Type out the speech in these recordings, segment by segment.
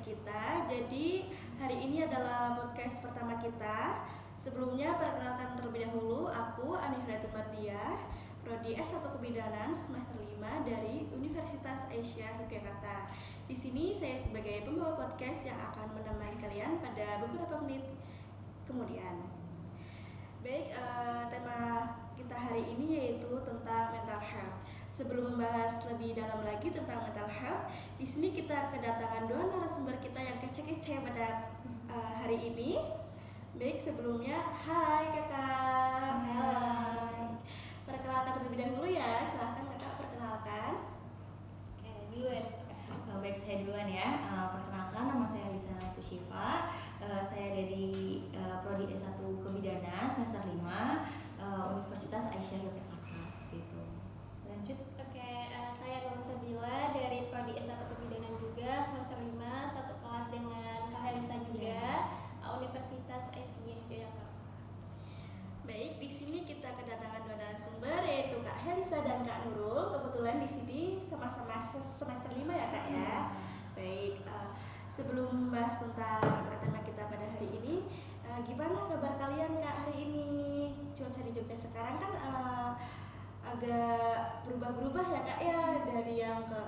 kita. Jadi hari ini adalah podcast pertama kita. Sebelumnya perkenalkan terlebih dahulu, aku Anifratul Mardiah, Prodi S1 Kebidanan semester 5 dari Universitas Aisyah Yogyakarta. Di sini saya sebagai pembawa podcast yang akan menemani kalian pada beberapa menit kemudian. Baik, tema kita hari ini yaitu tentang mental health. Sebelum membahas lebih dalam lagi tentang mental health, di sini kita kedatangan dua narasumber kita yang kece-kece pada hari ini. Baik, sebelumnya, hai kakak. Hai. Perkenalkan terlebih dahulu ya, silahkan kakak perkenalkan. Oke, duluan. Baik, saya duluan ya. Perkenalkan, nama saya Lisa Tushifa. Saya dari Prodi S1 Kebidanan semester 5 Universitas Aisyah Yogyakarta, seperti itu. Lanjut. Oke, saya Nur Sabila dari Prodi S1 Kebidanan juga semester 5, satu kelas dengan Kak Helisa juga, Universitas Aisyah Yogyakarta. Baik, di sini kita kedatangan dua narasumber yaitu Kak Helisa dan Kak Nurul. Kebetulan di sini sama-sama semester 5 ya Kak ya. Baik, sebelum membahas tentang tema kita pada hari ini, gimana kabar kalian Kak hari ini? Cuaca di Jogja sekarang kan agak berubah-berubah ya Kak ya, dari yang ke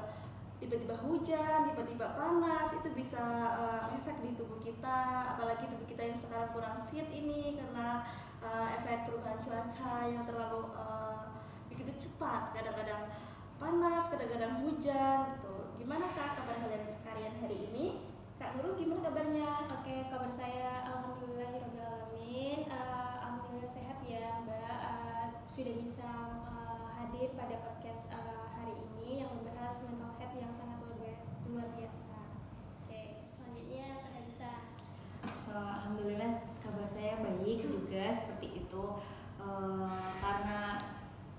tiba-tiba hujan, tiba-tiba panas, itu bisa efek di tubuh kita, apalagi tubuh kita yang sekarang kurang fit ini karena efek perubahan cuaca yang terlalu begitu cepat, kadang-kadang panas, kadang-kadang hujan gitu. Gimana Kak kabar kalian hari ini? Kak Nurul gimana kabarnya? Oke, kabar saya alhamdulillahirobbilalamin. Alhamdulillah sehat ya Mbak. Sudah bisa hadir pada podcast hari ini yang membahas mental health yang sangat luar biasa. Oke, selanjutnya Kak Helisa. Alhamdulillah kabar saya baik juga seperti itu. Karena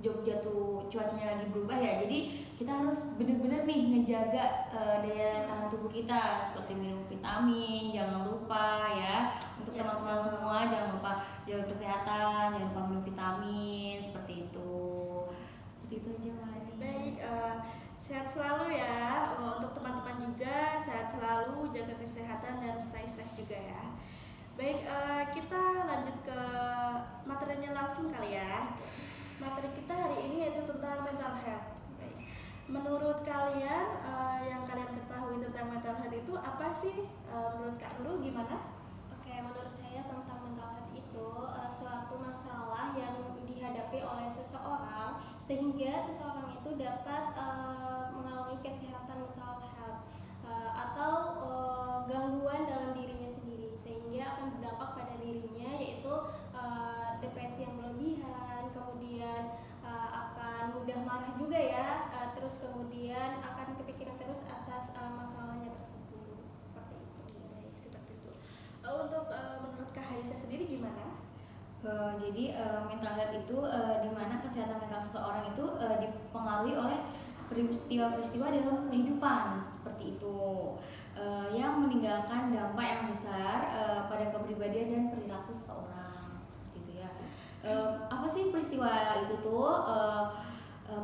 Jogja tuh cuacanya lagi berubah ya, jadi kita harus bener-bener nih ngejaga daya tahan tubuh kita, seperti minum vitamin, jangan lupa ya. Untuk teman-teman semua jangan lupa jaga kesehatan, jangan lupa minum vitamin, seperti itu. Seperti itu aja Mali. Baik, sehat selalu ya. Untuk teman-teman juga sehat selalu, jaga kesehatan dan stay safe juga ya. Baik, kita lanjut ke materinya langsung kali ya. Materi kita hari ini yaitu tentang mental health. Baik. Menurut kalian, yang kalian ketahui tentang mental health itu apa sih? Menurut Kak Nurul gimana? Oke, menurut saya tentang mental health itu suatu masalah yang dihadapi oleh seseorang sehingga seseorang itu dapat mengalami kesehatan mental health atau gangguan dalam dirinya sendiri sehingga akan berdampak pada dirinya yaitu depresi yang berlebihan, kemudian akan mudah marah juga ya, terus kemudian akan kepikiran terus atas masalahnya tersebut, seperti itu. Baik, seperti itu. Untuk menurut Kak Halisa sendiri gimana? Jadi mental health itu di mana kesehatan mental seseorang itu dipengaruhi oleh peristiwa-peristiwa dalam kehidupan seperti itu yang meninggalkan dampak yang besar pada kepribadian dan perilaku seseorang seperti itu ya. Apa sih peristiwa itu tuh?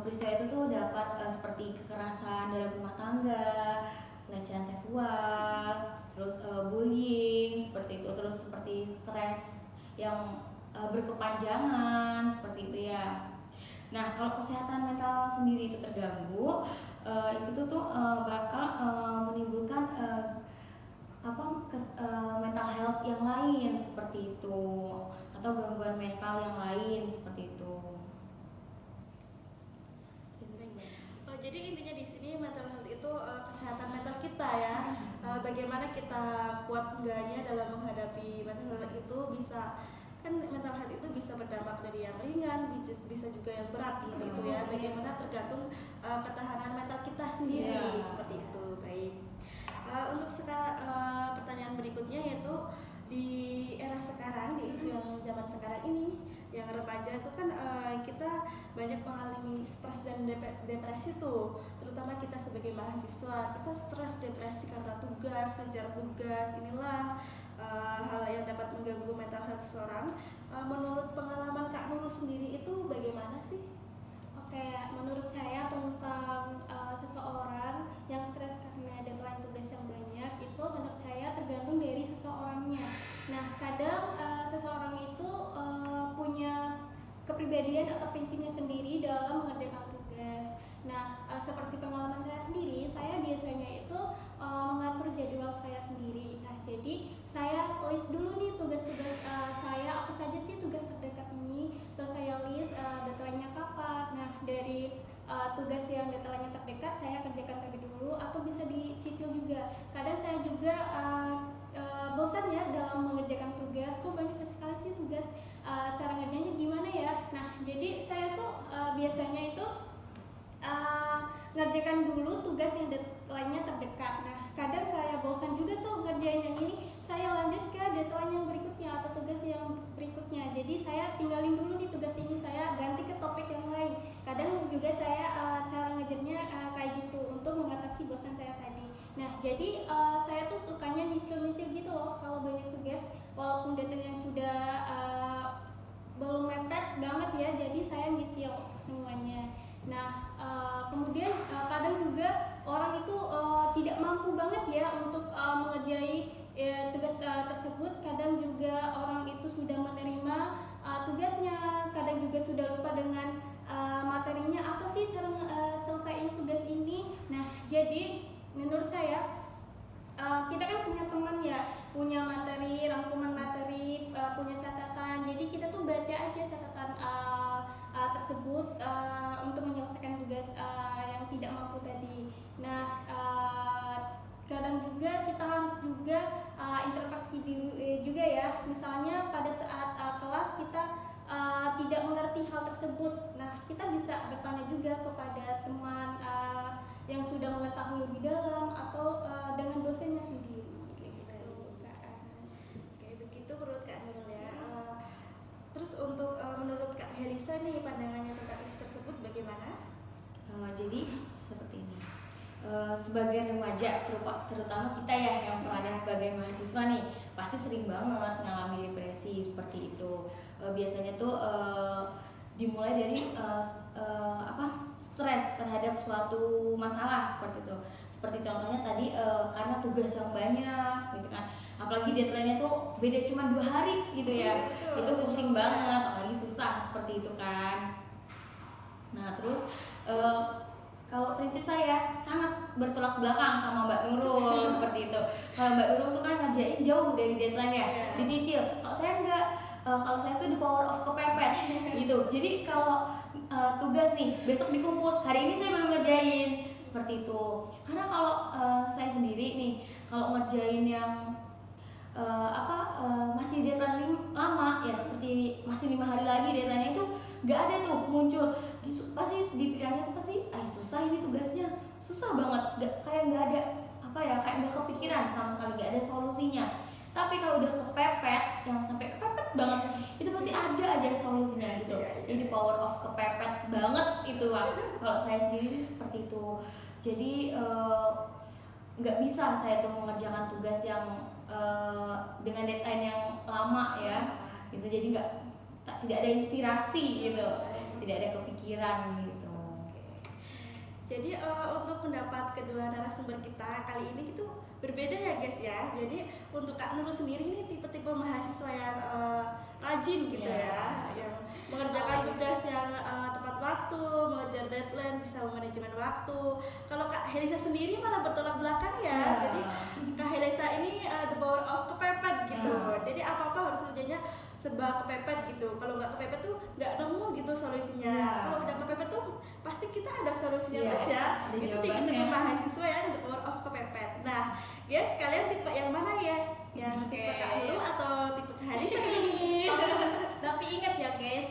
Peristiwa itu tuh dapat seperti kekerasan dalam rumah tangga, pelecehan seksual, terus bullying seperti itu, terus seperti stres yang berkepanjangan seperti itu ya. Nah, kalau kesehatan mental sendiri itu terganggu, itu tuh bakal menimbulkan mental health yang lain seperti itu, atau gangguan mental yang lain seperti itu. Jadi intinya di sini mental health itu kesehatan mental kita ya. Bagaimana kita kuat enggaknya dalam menghadapi mental health itu bisa. Kan mental health itu bisa berdampak dari yang ringan, bisa juga yang berat seperti itu ya. Bagaimana tergantung ketahanan mental kita sendiri seperti itu. Baik. Untuk sekarang pertanyaan berikutnya yaitu di era sekarang, di isu yang zaman sekarang ini, yang remaja itu kan kita banyak mengalami stres dan depresi tuh, terutama kita sebagai mahasiswa, kita stres depresi karena tugas, kejar tugas, inilah hal yang dapat mengganggu mental health seseorang. Menurut pengalaman Kak Nurul sendiri itu bagaimana sih? Oke, menurut saya tentang seseorang yang stres karena deadline tugas yang banyak itu menurut kepribadian atau prinsipnya sendiri dalam mengerjakan tugas. Nah, seperti pengalaman saya sendiri, saya biasanya itu mengatur jadwal saya sendiri. Nah, jadi saya list dulu nih tugas-tugas saya, apa saja sih tugas terdekat ini, terus saya list deadline-nya kapan. Nah, dari tugas yang deadline-nya terdekat saya kerjakan terlebih dulu atau bisa dicicil juga. Kadang saya juga bosan ya dalam mengerjakan tugas, kok banyak sekali sih tugas, cara ngerjainnya gimana ya. Nah, jadi saya tuh biasanya itu ngerjakan dulu tugas yang deadline-nya terdekat. Nah, kadang saya bosan juga tuh ngerjain yang ini, saya lanjut ke deadline yang berikutnya atau tugas yang berikutnya. Jadi saya tinggalin dulu nih tugas ini, saya ganti ke topik yang lain. Kadang juga saya cara ngejarnya kayak gitu untuk mengatasi bosan saya tadi. Nah, jadi saya tuh sukanya nyicil-nyicil gitu loh kalau banyak tugas, walaupun deadline-nya sudah belum mepet banget ya, jadi saya nyicil semuanya. Nah, kemudian kadang juga orang itu tidak mampu banget ya untuk mengerjai tugas tersebut. Kadang juga orang itu sudah menerima tugasnya, kadang juga sudah lupa dengan materinya, apa sih cara selesaiin tugas ini. Nah, jadi menurut saya kita kan punya teman ya, punya materi, rangkuman materi, punya catatan. Jadi kita tuh baca aja catatan tersebut untuk menyelesaikan tugas yang tidak mampu tadi. Nah, kadang juga kita harus juga interaksi juga ya. Misalnya pada saat kelas kita tidak mengerti hal tersebut, nah kita bisa bertanya juga kepada teman yang sudah mengetahui lebih dalam atau dengan dosennya sendiri. Kayak gitu, Kak. Oke, begitu menurut Kak Nurul ya. Terus untuk menurut Kak Helisa nih pandangannya tentang isu tersebut bagaimana? Jadi seperti ini. Sebagai remaja, terutama kita ya yang pernah sebagai mahasiswa nih, pasti sering banget mengalami depresi seperti itu. Biasanya tuh dimulai dari stres terhadap suatu masalah seperti itu. Seperti contohnya tadi karena tugas yang banyak gitu kan. Apalagi deadline-nya tuh beda cuma 2 hari gitu ya. Itu pusing banget, apalagi susah seperti itu kan. Nah, terus kalau prinsip saya sangat bertolak belakang sama Mbak Nurul seperti itu. Kalau Mbak Nurul tuh kan ngerjain jauh dari deadline ya, dicicil. Kalau saya enggak, kalau saya tuh the power of kepepet gitu. Jadi kalau tugas nih besok dikumpul, hari ini saya baru ngerjain seperti itu. Karena kalau saya sendiri nih, kalau ngerjain yang masih deadline lama ya, seperti masih 5 hari lagi deadline-nya, itu nggak ada tuh muncul, pasti di pikiran saya tuh pasti susah ini tugasnya, susah banget, kayak nggak ada kayak nggak kepikiran sama sekali, nggak ada solusinya. Tapi kalau udah kepepet, yang sampai kepepet banget, itu pasti ada aja solusinya gitu. Jadi power of kepepet banget itu Pak. Kalau saya sendiri seperti itu. Jadi nggak bisa saya tuh mengerjakan tugas yang dengan deadline yang lama ya, gitu. Jadi tidak ada inspirasi gitu, tidak ada kepikiran gitu. Jadi untuk pendapat kedua narasumber kita kali ini itu berbeda ya guys ya. Jadi untuk Kak Nurul sendiri ini tipe-tipe mahasiswa yang rajin gitu ya, yang mengerjakan tugas yang tepat waktu, mengejar deadline, bisa manajemen waktu. Kalau Kak Helisa sendiri malah bertolak belakang ya. Jadi Kak Helisa ini the power of kepepet gitu. Jadi apa-apa harus kerjanya serba kepepet gitu. Kalau nggak kepepet tuh nggak nemu gitu solusinya. Kalau udah kepepet tuh pasti kita ada solusinya guys ya. Itu tipe-tipe mahasiswa yang the power of kepepet. Nah, guys, kalian tipe yang mana ya? Yang tipe Kak Nurul atau tipe Kak Helisa nih? Tapi ingat ya guys,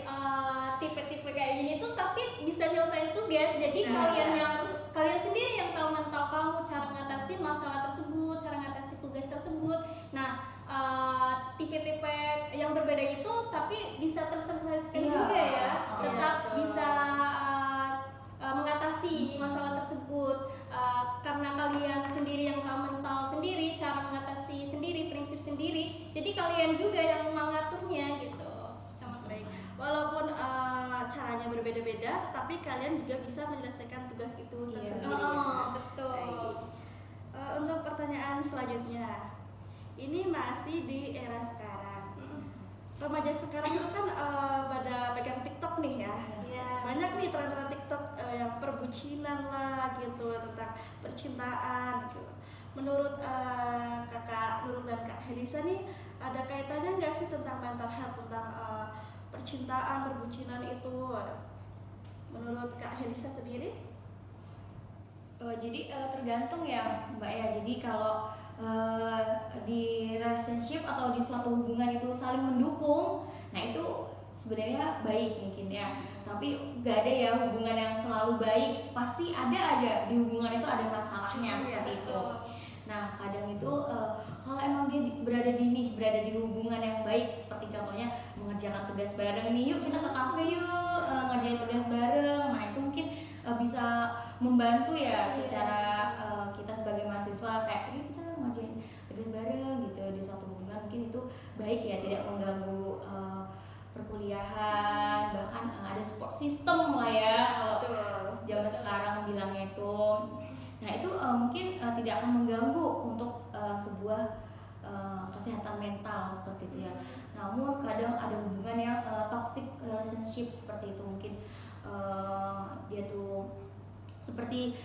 tipe-tipe kayak gini tuh tapi bisa nyelesain tugas. Jadi kalian sendiri yang tahu mental kamu, cara ngatasi masalah tersebut, cara ngatasi tugas tersebut. Nah, tipe-tipe yang berbeda itu tapi bisa terselesaikan juga ya, tetap bisa mengatasi masalah tersebut karena kalian sendiri yang tahu mental sendiri, cara mengatasi sendiri, prinsip sendiri. Jadi kalian juga yang mengaturnya gitu. Baik, walaupun caranya berbeda-beda, tetapi kalian juga bisa menyelesaikan tugas itu tersendiri. Betul. Baik. Untuk pertanyaan selanjutnya, ini masih di era sekarang. Remaja sekarang itu kan pada pegang TikTok TikTok nih ya. Iya. Banyak nih tren-tren TikTok yang perbucinan lah gitu, tentang percintaan gitu. Menurut kakak Nurul dan kak Helisa nih, ada kaitannya nggak sih tentang mental health, tentang percintaan, perbucinan itu? Menurut kak Helisa sendiri? Jadi tergantung ya Mbak ya. Jadi kalau di relationship atau di suatu hubungan itu saling mendukung, nah itu sebenarnya baik mungkin ya. Tapi gak ada ya hubungan yang selalu baik, pasti ada aja di hubungan itu ada masalahnya seperti itu. Nah kadang itu kalau emang dia berada di hubungan yang baik, seperti contohnya mengerjakan tugas bareng nih, yuk kita ke kafe yuk ngerjain tugas bareng. Nah itu mungkin bisa membantu ya secara kita sebagai mahasiswa, kayak kita ngerjain tugas bareng gitu di suatu hubungan, mungkin itu baik ya, tidak mengganggu perkuliahan, bahkan ada support system lah ya kalau zaman sekarang bilangnya itu. Nah itu mungkin tidak akan mengganggu untuk sebuah kesehatan mental seperti itu ya. Namun kadang ada hubungan yang toxic relationship seperti itu, mungkin dia tuh seperti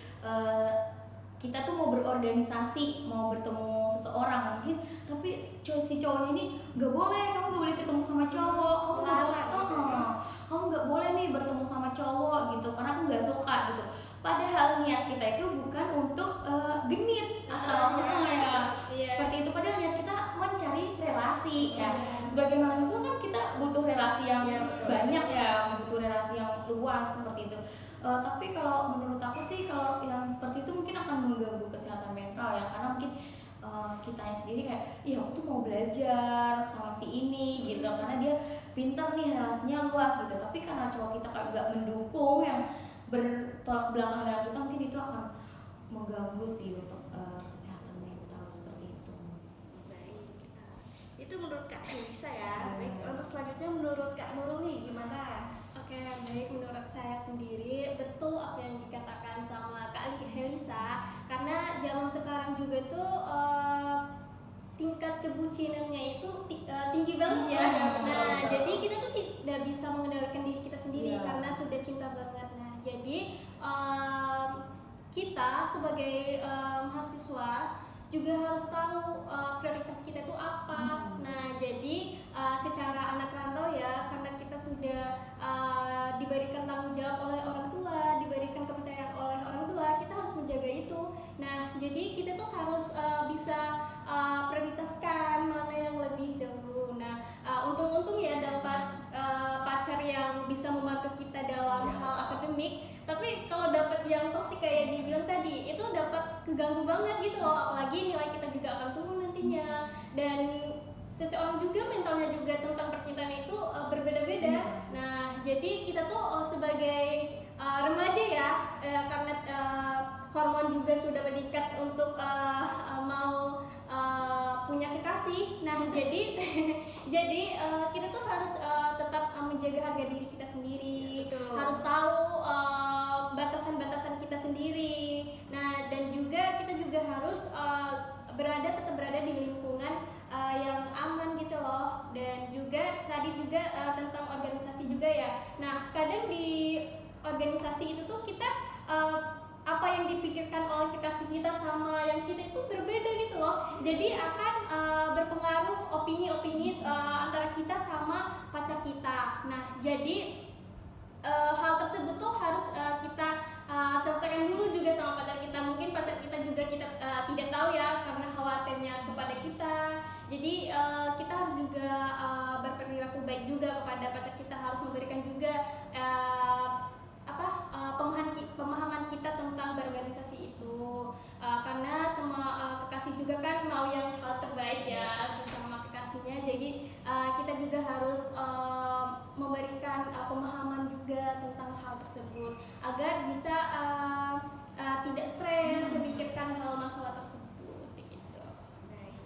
kita tuh mau berorganisasi, mau bertemu seseorang mungkin, tapi si cowoknya ini nggak boleh, kamu nggak boleh ketemu sama cowok, kamu nggak boleh nih bertemu sama cowok gitu, karena aku nggak suka gitu. Padahal niat kita itu bukan untuk genit atau seperti itu. Padahal niat kita mencari relasi ya. Sebagai mahasiswa kan kita butuh relasi yang banyak ya, butuh relasi yang luas seperti itu. Tapi kalau menurut aku sih, kalau yang seperti itu mungkin akan mengganggu kesehatan mental ya, karena mungkin kitanya sendiri kayak, iya aku tuh mau belajar sama si ini gitu, karena dia pintar nih, relasinya luas gitu. Tapi karena cowok kita kayak nggak mendukung, yang bertolak belakang dengan kita, mungkin itu akan mengganggu sih untuk kesehatan mental seperti itu. Baik, itu menurut kak Helisa ya. Baik, untuk selanjutnya menurut kak Nurul nih gimana? Oke, baik, menurut saya sendiri betul apa yang dikatakan sama Kak Helisa, karena zaman sekarang juga tuh tingkat kebucinannya itu tinggi banget ya. Nah, jadi kita tuh tidak bisa mengendalikan diri kita sendiri karena sudah cinta banget. Nah, jadi kita sebagai mahasiswa juga harus tahu prioritas kita itu apa. Nah, jadi secara anak rantau ya, karena kita sudah diberikan tanggung jawab oleh orang tua, diberikan kepercayaan oleh orang tua, kita harus menjaga itu. Nah, jadi kita tuh harus bisa prioritaskan mana yang lebih dahulu. Nah, untung-untung ya dapat pacar yang bisa membantu kita dalam hal akademik. Tapi kalau dapat yang toksik kayak dibilang tadi, itu dapat keganggu banget gitu loh, apalagi nilai kita juga akan turun nantinya. Dan seseorang juga mentalnya juga tentang percintaan itu berbeda-beda. Nah, jadi kita tuh sebagai remaja ya, karena hormon juga sudah meningkat untuk mau punya kekasih. Nah, jadi kita tuh harus tetap menjaga harga diri kita sendiri. Harus tahu batasan-batasan kita sendiri. Nah, dan juga kita juga harus tetap berada di lingkungan yang aman gitu loh. Dan juga tadi juga tentang organisasi juga ya. Nah, kadang di organisasi itu tuh kita apa yang dipikirkan oleh kekasih kita sama yang kita itu berbeda gitu loh. Jadi akan berpengaruh opini-opini antara kita sama pacar kita. Nah, jadi hal tersebut tuh harus kita selesaikan dulu juga sama pacar kita. Mungkin pacar kita juga kita tidak tahu ya, karena khawatirnya kepada kita. Jadi kita harus juga berperilaku baik juga kepada pacar kita, harus memberikan juga pemahaman kita tentang berorganisasi itu. Karena semua kekasih juga kan mau yang hal terbaik ya sesama kekasihnya. Jadi kita juga harus memberikan pemahaman juga tentang hal tersebut agar bisa tidak stres memikirkan hal masalah tersebut begitu. Baik.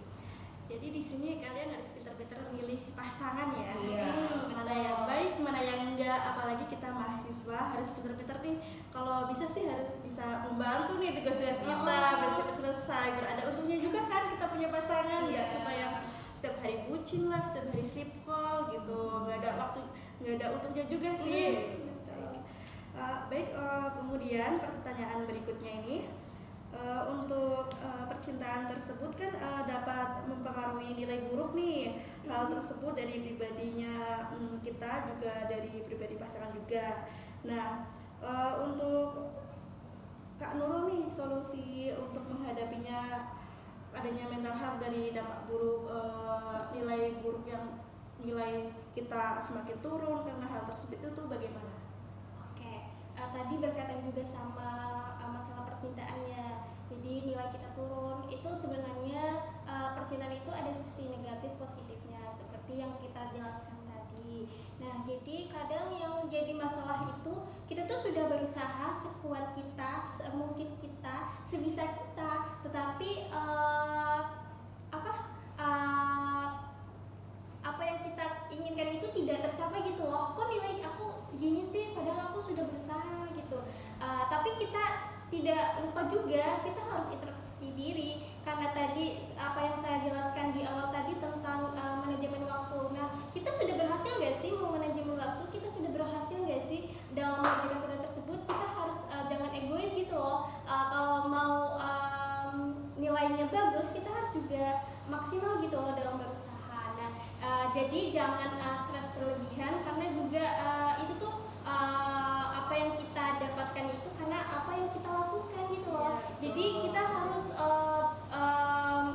Jadi di sini kalian harus pintar-pintar milih pasangan ya. Mana Betul. yang baik, mana yang enggak. Apalagi kita mahasiswa harus pintar-pintar nih. Kalau bisa sih harus bisa membantu nih tugas-tugas kita biar cepat selesai. Biar ada untungnya juga kan kita punya pasangan, nggak cuma yang setiap hari bucin lah, setiap hari sleep call gitu. gitu, nggak ada untungnya juga sih. Betul. Baik, kemudian pertanyaan berikutnya ini, untuk percintaan tersebut kan dapat mempengaruhi nilai buruk nih. Hal tersebut dari pribadinya kita, juga dari pribadi pasangan juga. Nah, untuk Kak Nurul nih, solusi untuk menghadapinya adanya mental health dari dampak buruk, nilai buruk yang nilai kita semakin turun karena hal tersebut itu bagaimana? Oke, tadi berkaitan juga sama masalah percintaan ya. Jadi nilai kita turun itu sebenarnya percintaan itu ada sisi negatif positifnya seperti yang kita jelaskan tadi. Nah, jadi kadang yang jadi masalah itu kita tuh sudah berusaha sekuat kita, semungkin kita, sebisa kita, tetapi apa yang kita inginkan itu tidak tercapai gitu loh. Kok nilai aku gini sih, padahal aku sudah berusaha gitu. Tapi kita tidak lupa juga, kita harus introspeksi diri karena tadi apa yang saya jelaskan di awal tadi tentang manajemen waktu. Nah, kita sudah berhasil nggak sih manajemen waktu? Kita sudah berhasil nggak sih dalam manajemen waktu tersebut? Kita harus jangan egois gitu loh. Kalau mau nilainya bagus, kita harus juga maksimal gitu loh dalam berusaha. Nah, jadi jangan stres berlebihan karena juga itu tuh apa yang kita dapatkan itu karena apa yang kita lakukan gitu loh. Jadi kita harus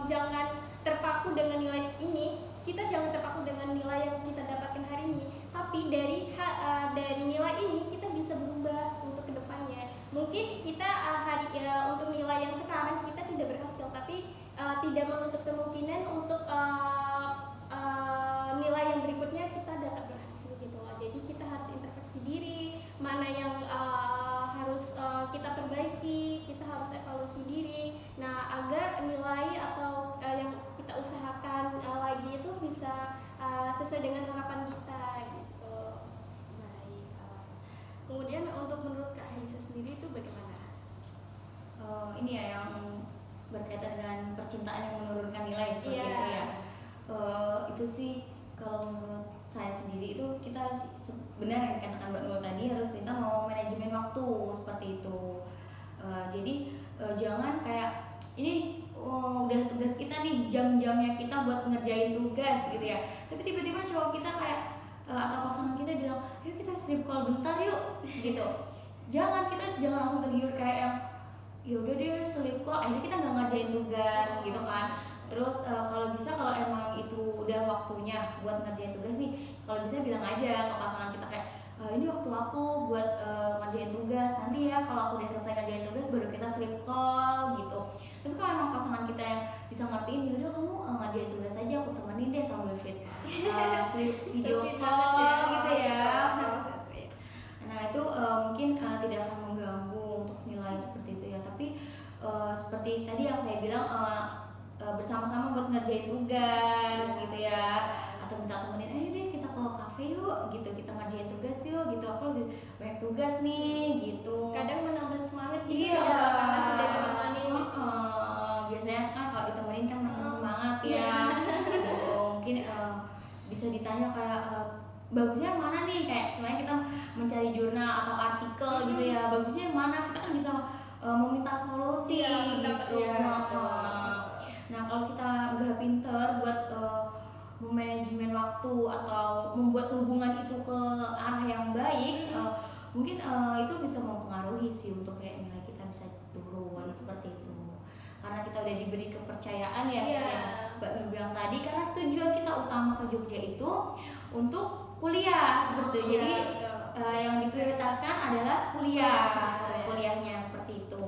jangan terpaku dengan nilai ini. Kita jangan terpaku dengan nilai yang kita dapatkan hari ini. Tapi dari nilai ini kita bisa berubah untuk kedepannya. Mungkin kita untuk nilai yang sekarang kita tidak berhasil, tapi tidak menutup kemungkinan untuk nilai yang berikutnya kita dapat berhasil gitu loh. Jadi kita harus introspeksi diri, mana yang harus kita perbaiki, kita harus evaluasi diri. Nah, agar nilai atau yang kita usahakan lagi itu bisa sesuai dengan harapan kita gitu. Baik, kemudian untuk menurut Kak Helisa sendiri itu bagaimana? Ini ya yang berkaitan dengan percintaan yang menurunkan nilai seperti Iya. itu ya. Itu sih kalau menurut saya sendiri itu kita harus benar yang dikatakan Mbak Nurul tadi, harus kita mau manajemen waktu seperti itu. Jadi jangan kayak ini udah tugas kita nih, jam-jamnya kita buat ngerjain tugas gitu ya, tapi tiba-tiba cowok kita kayak atau pasangan kita bilang yuk kita sleep call bentar yuk gitu. Kita jangan langsung tergiur kayak yang ya udah deh sleep call, akhirnya kita nggak ngerjain tugas gitu kan. Terus kalau bisa, kalau emang itu udah waktunya buat ngerjain tugas nih, kalau bisa bilang aja ke pasangan kita kayak ini waktu aku buat ngerjain tugas, nanti ya kalau aku udah selesai ngerjain tugas baru kita sleep call gitu. Tapi kalau emang pasangan kita yang bisa ngertiin, yaudah kamu ngerjain tugas aja, aku temenin deh sambil sleep video call gitu ya. Nah itu mungkin tidak akan mengganggu untuk nilai seperti itu ya. Tapi seperti tadi yang saya bilang, bersama-sama buat ngerjain tugas gitu ya, atau minta temenin ayo deh kita ke kafe yuk gitu, kita ngerjain tugas yuk gitu, aku lagi banyak tugas nih gitu. Kadang menambah semangat gitu Iya, karena sudah ditemenin gitu. Biasanya kan kalau ditemenin kan makin semangat ya. Gitu. Mungkin bisa ditanya kayak bagusnya yang mana nih, kayak sebenarnya kita mencari jurnal atau artikel gitu ya, bagusnya yang mana, kita kan bisa meminta solusi gitu. Nah kalau kita nggak pinter buat memanajemen waktu atau membuat hubungan itu ke arah yang baik, mungkin itu bisa mempengaruhi sih untuk kayak nilai kita bisa turun seperti itu. Karena kita udah diberi kepercayaan ya, yang Mbak Nur bilang tadi, karena tujuan kita utama ke Jogja itu untuk kuliah seperti itu. Jadi yang diprioritaskan adalah kuliah, terus kuliahnya seperti itu.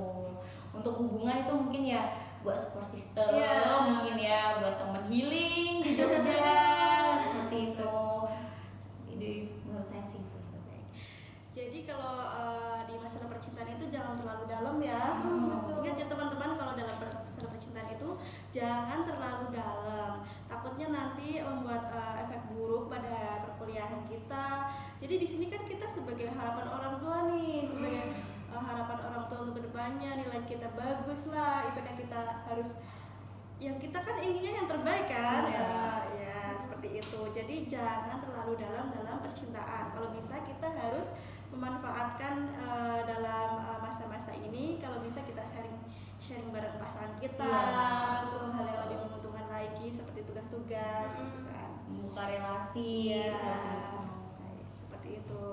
Untuk hubungan itu mungkin ya buat support system, mungkin ya buat temen healing di Jogja seperti itu. Jadi menurut saya sih itu. Jadi kalau di masalah percintaan itu jangan terlalu dalam ya. Ingat ya teman-teman, kalau dalam masalah percintaan itu jangan terlalu dalam. Takutnya nanti membuat efek buruk pada perkuliahan kita. Jadi di sini kan kita sebagai harapan orang tua nih, sebagai harapan orang tua untuk kedepannya, nilai kita bagus lah, IPK kita harus, yang kita kan inginnya yang terbaik kan, ya seperti itu. Jadi Jadi jangan terlalu dalam percintaan. Kalau bisa kita harus memanfaatkan dalam masa-masa ini. Kalau bisa kita sharing bareng pasangan kita untuk hal yang lebih menguntungkan lagi seperti tugas-tugas gitu kan. Membuka relasi. Seperti itu.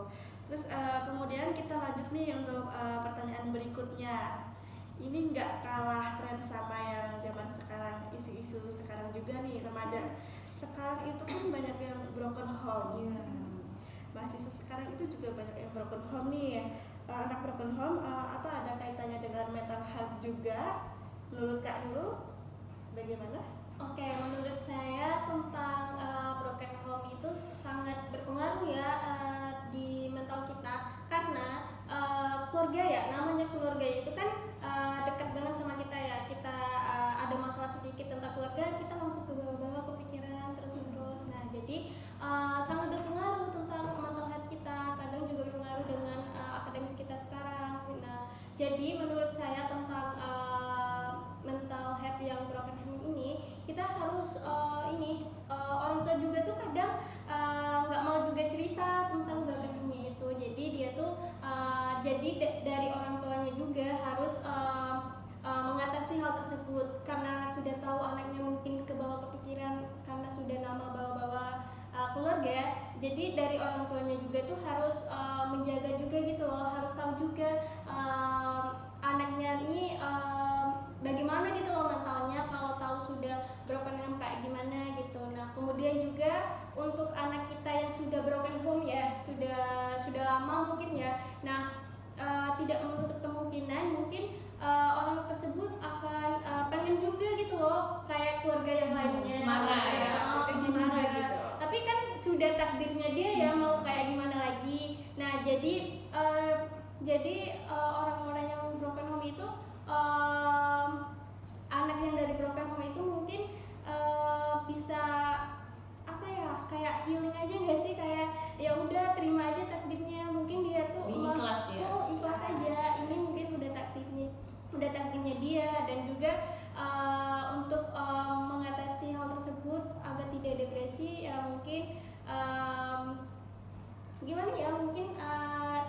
Terus kemudian kita lanjut nih untuk pertanyaan berikutnya. Ini nggak kalah tren sama yang zaman sekarang, isu-isu sekarang juga nih remaja. Sekarang itu kan banyak yang broken home. Mahasiswa sekarang itu juga banyak yang broken home nih. Anak broken home apa ada kaitannya dengan mental health juga? Menurut Kak Nurul bagaimana? Oke, menurut saya tentang broken home itu sangat berpengaruh ya di mental kita, karena keluarga ya, namanya keluarga itu kan dekat banget sama kita ya. Kita ada masalah sedikit tentang keluarga, kita langsung ke bawah-bawah kepikiran terus-menerus. Nah, jadi sangat berpengaruh tentang mental health kita, kadang juga berpengaruh dengan akademis kita sekarang. Nah, jadi menurut saya tentang mental health yang broken home ini, kita harus orang tua juga tuh kadang nggak mau juga cerita tentang broken home-nya itu. Jadi dia tuh dari orang tuanya juga harus mengatasi hal tersebut, karena sudah tahu anaknya mungkin ke bawah kepikiran karena sudah lama bawa-bawa keluarga. Jadi dari orang tuanya juga tuh harus menjaga juga gitu loh, harus tahu juga anaknya nih bagaimana gitu loh mentalnya, kalau tahu sudah broken home kayak gimana gitu. Nah, kemudian juga untuk anak kita yang sudah broken home ya, sudah lama mungkin ya. Nah, tidak menutup kemungkinan mungkin orang tersebut akan pengen juga gitu loh kayak keluarga yang lainnya. Cemara ya. Cemara gitu. Tapi kan sudah takdirnya dia ya, mau kayak gimana lagi. Nah, jadi orang-orang yang broken home itu anak yang dari broken home itu mungkin bisa apa ya, kayak healing aja nggak sih, kayak ya udah terima aja takdirnya, mungkin dia tuh ikhlas ya. Ikhlas aja, ini mungkin udah takdirnya dia. Dan juga untuk mengatasi hal tersebut agar tidak depresi ya mungkin gimana ya, mungkin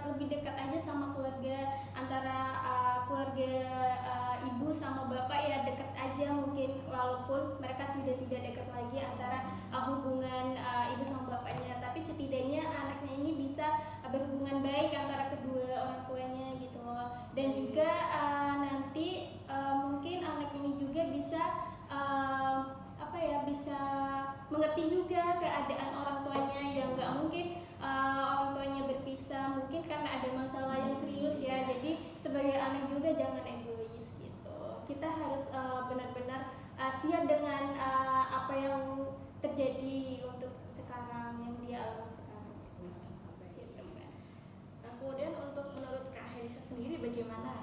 lebih dekat aja sama keluarga, antara keluarga ibu sama bapak ya dekat aja mungkin, walaupun mereka sudah tidak dekat lagi antara hubungan ibu sama bapaknya, tapi setidaknya anaknya ini bisa berhubungan baik antara kedua orang tuanya gitu loh. Dan juga nanti mungkin anak ini juga bisa bisa mengerti juga keadaan orang tuanya yang nggak mungkin orang tuanya berpisah mungkin karena ada masalah yang serius ya. Jadi sebagai anak juga jangan egois gitu. Kita harus benar-benar siap dengan apa yang terjadi untuk sekarang, yang dia alami sekarang gitu kan. Nah, kemudian untuk menurut Kak Helisa sendiri bagaimana?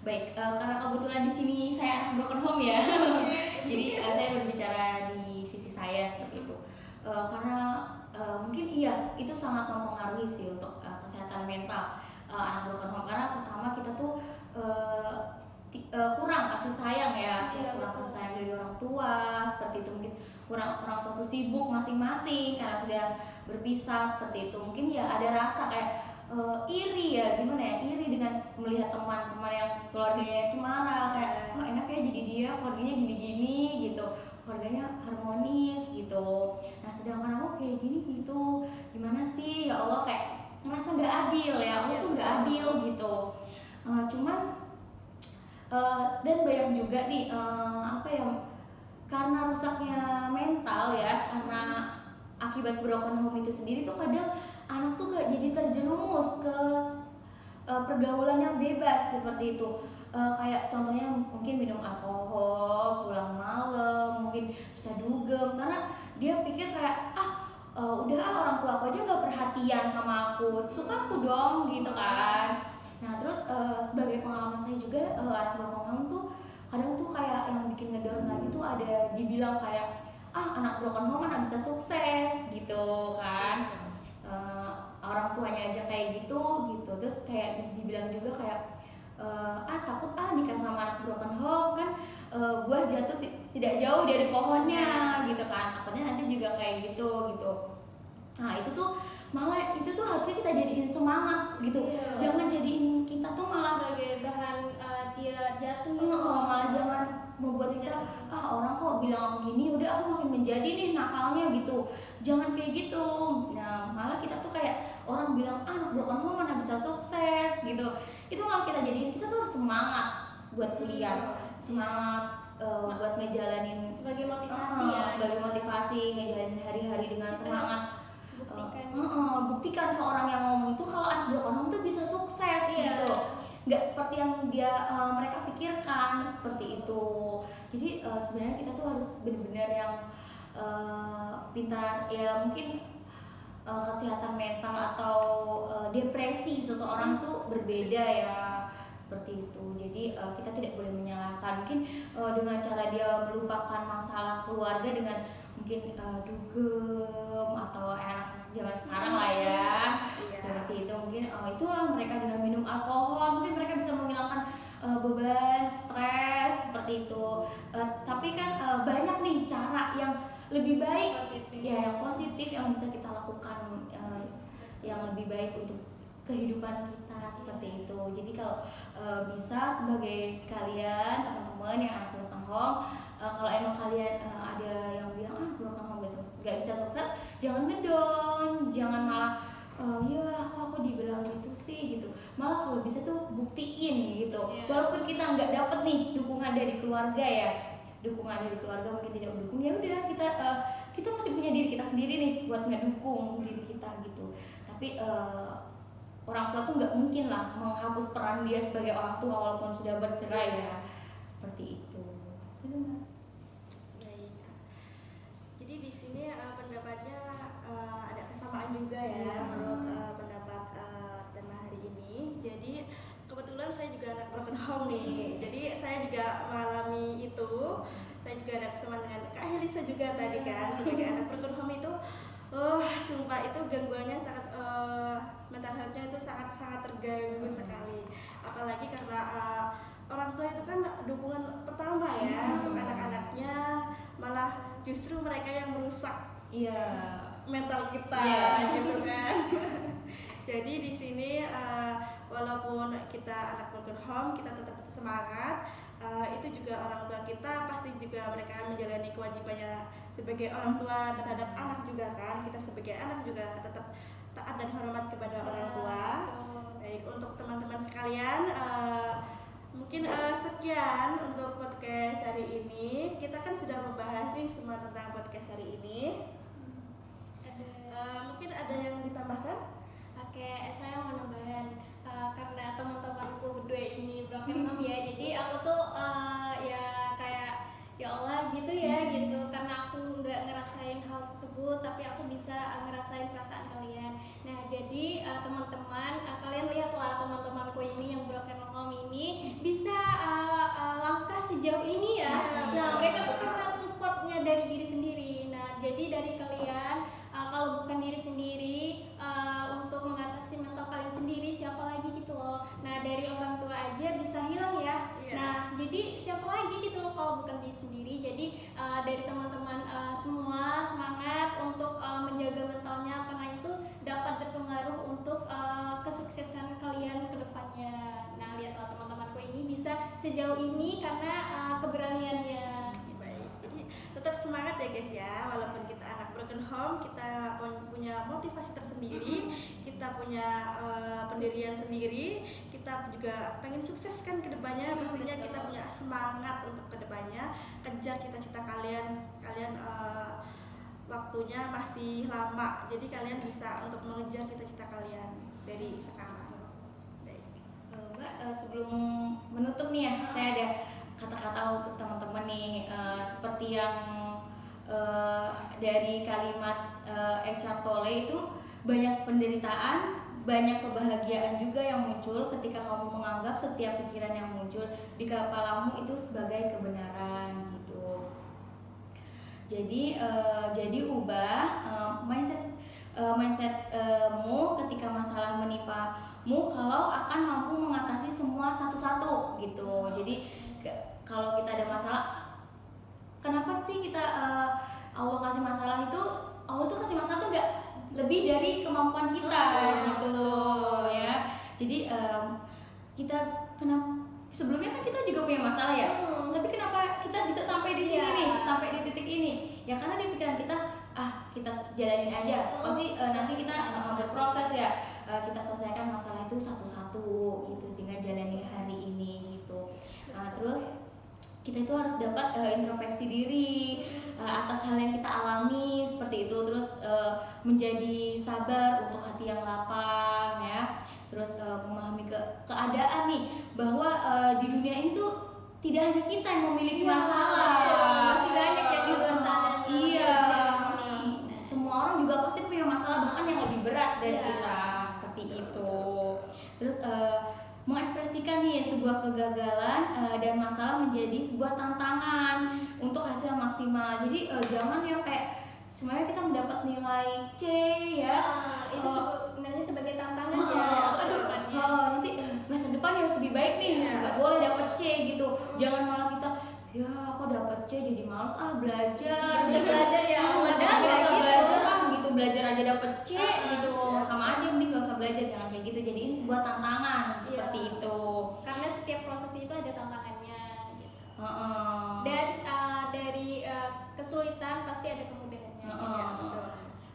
Baik, karena kebetulan di sini saya anak broken home ya, jadi saya berbicara di sisi saya seperti itu. Karena mungkin iya itu sangat mempengaruhi sih untuk kesehatan mental anak broken home. Karena pertama kita tuh kurang kasih sayang ya, kurang kasih sayang dari orang tua seperti itu. Mungkin kurang, orang tua tuh sibuk masing-masing karena sudah berpisah seperti itu. Mungkin ya ada rasa kayak iri ya, gimana ya, iri dengan melihat teman-teman yang keluarganya cemara, kayak oh enak ya jadi dia keluarganya gini-gini gitu, keluarganya harmonis gitu. Nah sedangkan aku kayak gini gitu, gimana sih ya Allah, kayak ngerasa nggak adil ya, aku tuh nggak adil gitu. Cuman dan banyak juga nih apa ya, karena rusaknya mental ya, karena akibat broken home itu sendiri tuh kadang anak tuh gak jadi terjerumus ke pergaulan yang bebas seperti itu. Kayak contohnya mungkin minum alkohol, pulang malam, mungkin bisa dugem karena dia pikir kayak udah orang tua aku aja gak perhatian sama aku, suka aku dong gitu kan. Nah terus sebagai pengalaman saya juga anak broken home tuh kadang tuh kayak yang bikin ngedown lagi tuh ada dibilang kayak anak broken home mana bisa sukses gitu kan. Orang tuanya aja kayak gitu, terus kayak dibilang juga kayak takut nikah sama anak broken home kan, buah jatuh tidak jauh dari pohonnya gitu kan, takutnya nanti juga kayak gitu. Nah itu tuh malah itu tuh harusnya kita jadiin semangat gitu, Iya. jangan jadiin kita tuh malah sebagai bahan dia jatuh gitu. malah jangan membuat kita orang kok bilang aku gini udah aku makin menjadi nih nakalnya gitu, jangan kayak gitu. Nah malah kita tuh kayak orang bilang anak broken home mana bisa sukses gitu, itu malah kita jadiin kita tuh harus semangat buat kuliah, semangat buat ngejalanin Sebagai motivasi ya. sebagai motivasi ngejalanin hari-hari dengan Kita semangat. buktikan. Buktikan ke orang yang ngomong itu kalau anak broken home tuh bisa sukses Iya. gitu, nggak seperti yang mereka pikirkan seperti itu. Jadi sebenarnya kita tuh harus benar-benar yang pintar ya, mungkin kesehatan mental atau depresi seseorang tuh berbeda ya, seperti itu. Jadi kita tidak boleh menyalahkan mungkin dengan cara dia melupakan masalah keluarga dengan mungkin dugem atau anak zaman sekarang lah ya. Iya. Seperti itu mungkin itulah mereka dengan minum alkohol mungkin mereka bisa menghilangkan beban stres seperti itu. Tapi kan banyak nih cara yang lebih baik Positif. ya, yang positif yang bisa kita lakukan yang lebih baik untuk kehidupan kita seperti itu. Jadi kalau bisa sebagai kalian teman-teman yang anak broken home, kalau emang kalian ada yang bilang broken home gak bisa sukses, jangan ngedon, jangan malah ya aku dibilang gitu sih gitu. Malah kalau bisa tuh buktiin gitu. Yeah. Walaupun kita nggak dapet nih dukungan dari keluarga ya, dukungan dari keluarga mungkin tidak mendukung, ya udah kita masih punya diri kita sendiri nih buat ngedukung diri kita gitu. Tapi orang tua tuh nggak mungkin lah menghapus peran dia sebagai orang tua walaupun sudah bercerai ya, seperti itu. Baik. Jadi di sini pendapatnya ada kesamaan juga ya menurut pendapat tema hari ini. Jadi kebetulan saya juga anak broken home nih. Jadi saya juga mengalami itu. Saya juga ada kesamaan dengan Kak Helisa juga tadi kan, sebagai anak broken home itu sumpah itu gangguannya sangat mental health-nya itu sangat terganggu sekali. Apalagi karena orang tua itu kan dukungan pertama ya untuk anak-anaknya, malah justru mereka yang merusak mental kita gitu kan. Jadi di sini walaupun kita anak broken home kita tetap semangat. Itu juga orang tua kita pasti juga mereka menjalani kewajibannya sebagai orang tua terhadap anak juga kan. Kita sebagai anak juga tetap taat dan hormat kepada orang tua. Baik, untuk teman-teman sekalian mungkin sekian untuk podcast hari ini. Kita kan sudah membahas nih semua tentang podcast hari ini. Mungkin ada yang ditambahkan? Oke, saya mau nambahin karena teman-temanku berdua ini broken home ya, jadi aku tuh ya kayak ya Allah gitu ya gitu, karena aku nggak ngerasain hal tersebut tapi aku bisa ngerasain perasaan kalian. Nah jadi teman-teman kalian lihatlah teman-temanku ini yang broken home ini bisa langkah sejauh ini ya. Nah mereka tuh karena supportnya dari diri sendiri. Nah jadi dari kalian kalau bukan diri sendiri untuk mengatasi mental kalian sendiri siapa lagi gitu loh. Nah dari orang tua aja bisa hilang ya. Nah jadi siapa lagi gitu loh kalau bukan diri sendiri. Jadi dari teman-teman semua semangat untuk menjaga mentalnya, karena itu dapat berpengaruh untuk kesuksesan kalian ke depannya. Nah lihatlah teman-temanku ini bisa sejauh ini karena keberaniannya. Baik, jadi tetap semangat ya guys ya, walaupun kita anak broken home kita punya motivasi tersendiri, kita punya pendirian sendiri, kita juga pengen sukses kan ke depannya. Pastinya kita punya semangat untuk ke depannya, kejar cita-cita kalian waktunya masih lama, jadi kalian bisa untuk mengejar cita-cita kalian dari sekarang. Baik. Mbak, sebelum menutup nih ya, saya ada kata-kata untuk teman-teman nih, seperti yang dari kalimat Eckhart Tolle itu, banyak penderitaan, banyak kebahagiaan juga yang muncul ketika kamu menganggap setiap pikiran yang muncul di kepalamu itu sebagai kebenaran gitu. Jadi ubah mindsetmu ketika masalah menimpa kalau akan mampu mengatasi semua satu-satu gitu. Jadi kalau kita ada masalah, kenapa sih kita Allah kasih masalah itu, Allah tuh kasih masalah tuh nggak lebih dari kemampuan kita gitu loh ya. Jadi kita kenapa sebelumnya kan kita juga punya masalah ya, tapi kenapa kita bisa sampai di sini nih, sampai di titik ini? Ya karena di pikiran kita, kita jalanin aja, pasti nanti kita berproses ya, kita selesaikan masalah itu satu-satu gitu dengan jalani hari ini gitu. Terus kita itu harus dapat introspeksi diri atas hal yang kita alami seperti itu, terus menjadi sabar untuk hati yang lapang ya. Terus memahami keadaan nih, bahwa di dunia ini tuh tidak hanya kita yang memiliki masalah. Masih banyak yang di luar sana. Iya. Semua orang juga pasti punya masalah, bahkan yang lebih berat dari kita seperti itu. Terus mengekspresikan nih sebuah kegagalan dan masalah menjadi sebuah tantangan untuk hasil maksimal. Jadi jangan yang kayak semuanya kita mendapat nilai C ya. Itu sebenarnya sebagai tantangan nanti semester depan harus lebih baik nih, nggak boleh dapat C gitu. Jangan malah kita ya aku dapat C jadi males belajar. Bisa belajar ya, padahal nggak gitu. Belajar aja dapat C gitu, sama aja, mending nggak usah belajar. Jangan kayak gitu, jadi ini sebuah tantangan seperti itu. Karena setiap proses itu ada tantangannya gitu. Dan dari kesulitan pasti ada kemudahannya.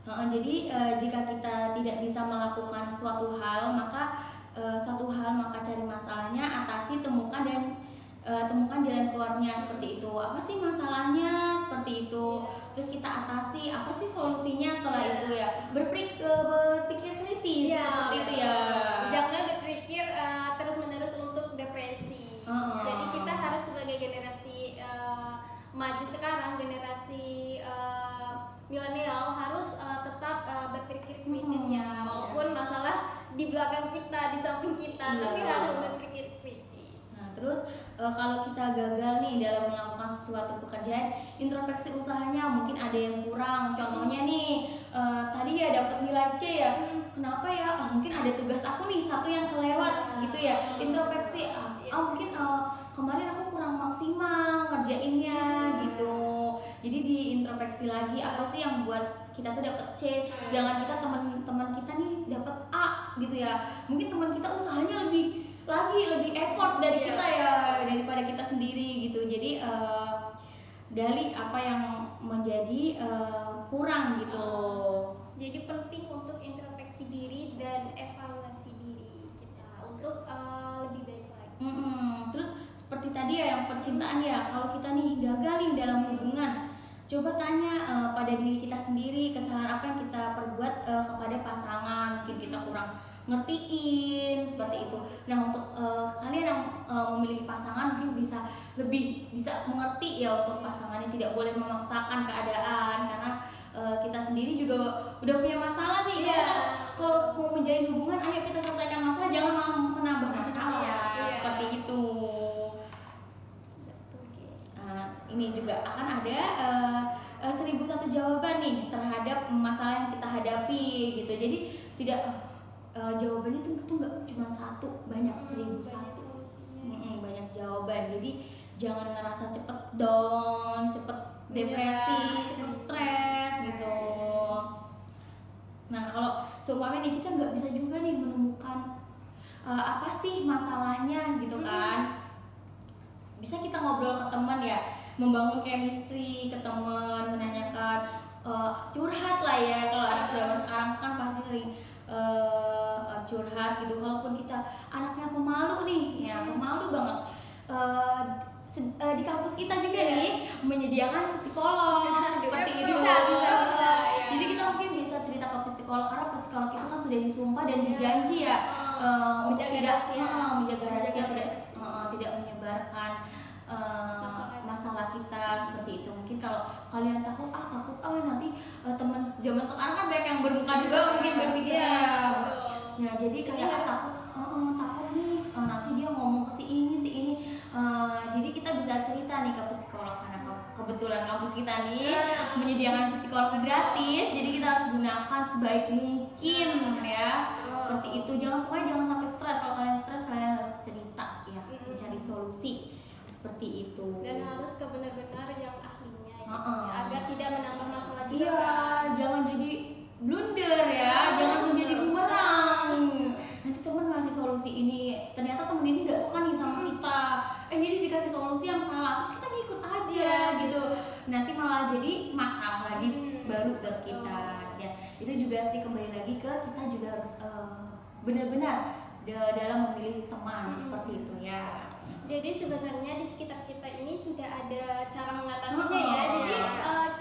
Jadi jika kita tidak bisa melakukan suatu hal, maka cari masalahnya, atasi, temukan jalan keluarnya seperti itu. Apa sih masalahnya seperti itu? Terus kita atasi, apa sih solusinya setelah itu ya? Berpikir kritis seperti itu ya. Jangan berpikir terus-menerus untuk depresi. Jadi kita harus sebagai generasi maju sekarang, generasi milenial harus tetap berpikir kritis ya, walaupun masalah di belakang kita, di samping kita, tapi harus berpikir kritis. Nah, terus kalau kita gagal nih dalam melakukan suatu pekerjaan, introspeksi usahanya mungkin ada yang kurang. Contohnya nih, tadi ya dapat nilai C ya, kenapa ya? Mungkin ada tugas aku nih satu yang kelewat gitu ya. Introspeksi, mungkin kemarin aku kurang maksimal ngerjainnya gitu. Jadi diintrospeksi lagi, apa sih yang buat kita tuh dapat C, sedangkan kita teman-teman kita nih dapat A gitu ya. Mungkin teman kita usahanya lebih effort dari kita ya, daripada kita sendiri gitu. Jadi gali apa yang menjadi kurang gitu. Jadi penting untuk introspeksi diri dan evaluasi diri kita untuk lebih baik lagi. Terus seperti tadi ya yang percintaan ya, kalau kita nih gagal nih dalam hubungan, coba tanya pada diri kita sendiri, kesalahan apa yang kita perbuat kepada pasangan. Mungkin kita kurang ngertiin seperti itu. Nah, untuk kalian yang memiliki pasangan mungkin bisa mengerti ya untuk pasangannya, tidak boleh memaksakan keadaan, karena kita sendiri juga udah punya masalah nih. Kalau mau menjalin hubungan, ayo kita selesaikan masalah, jangan malah menambah masalah. Seperti itu. Ini juga akan ada 1001 jawaban nih terhadap masalah yang kita hadapi gitu. Jadi tidak jawabannya tuh nggak cuma satu, banyak 1001. Banyak jawaban. Jadi jangan ngerasa cepet down, cepet depresi, cepet stres gitu. Nah, kalau seumpamanya nih kita nggak bisa juga nih menemukan apa sih masalahnya gitu kan, bisa kita ngobrol ke teman ya, membangun chemistry ke teman, menanyakan, curhat lah ya. Kalau anak zaman sekarang kan pasti sering curhat gitu. Kalaupun kita anaknya pemalu nih, ya pemalu banget, di kampus kita juga nih menyediakan psikolog seperti itu. Bisa. Jadi kita mungkin bisa cerita ke psikolog, karena psikolog itu kan sudah disumpah dan berjanji ya untuk menjaga rahasia, tidak menyebarkan masalah kita seperti itu. Mungkin kalau kalian takut nanti teman zaman sekarang kan banyak yang bermuka juga mungkin berpikir ya, jadi kayak takut nih nanti dia ngomong ke si ini. Jadi kita bisa cerita nih ke psikolog, karena kebetulan kampus kita nih menyediakan psikolog gratis, jadi kita harus gunakan sebaik mungkin ya. Seperti itu, pokoknya jangan sampai stres. Kalau kalian stres, kalian harus cerita ya, mencari solusi seperti itu. Dan harus ke benar-benar yang ahlinya gitu, agar tidak menambah masalah juga. Iya, jangan jadi blunder ya, jangan menjadi bumerang. Nanti teman ngasih solusi ini, ternyata temen ini nggak suka nih sama kita. Jadi dikasih solusi yang salah, terus kita ngikut aja gitu. Nanti malah jadi masalah lagi baru buat kita. Ya, itu juga sih kembali lagi ke kita juga harus benar-benar dalam memilih teman seperti itu ya. Jadi sebenarnya di sekitar kita ini sudah ada cara mengatasinya ya. Jadi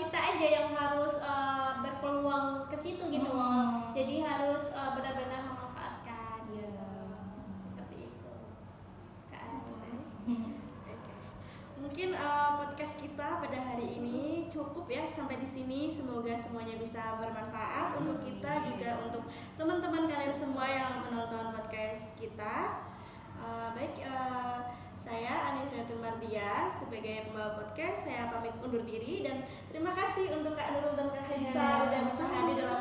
kita aja yang harus berpeluang ke situ gitu loh. Jadi harus benar-benar memanfaatkan. Seperti itu. Mungkin podcast kita pada hari ini cukup ya sampai di sini. Semoga semuanya bisa bermanfaat untuk kita juga untuk teman-teman kalian semua yang menonton podcast kita. Saya Anisriatul Mardia sebagai pembawa podcast. Saya pamit undur diri dan terima kasih untuk Kak Nurul dan Kak Hadisa sudah bisa hadir dalam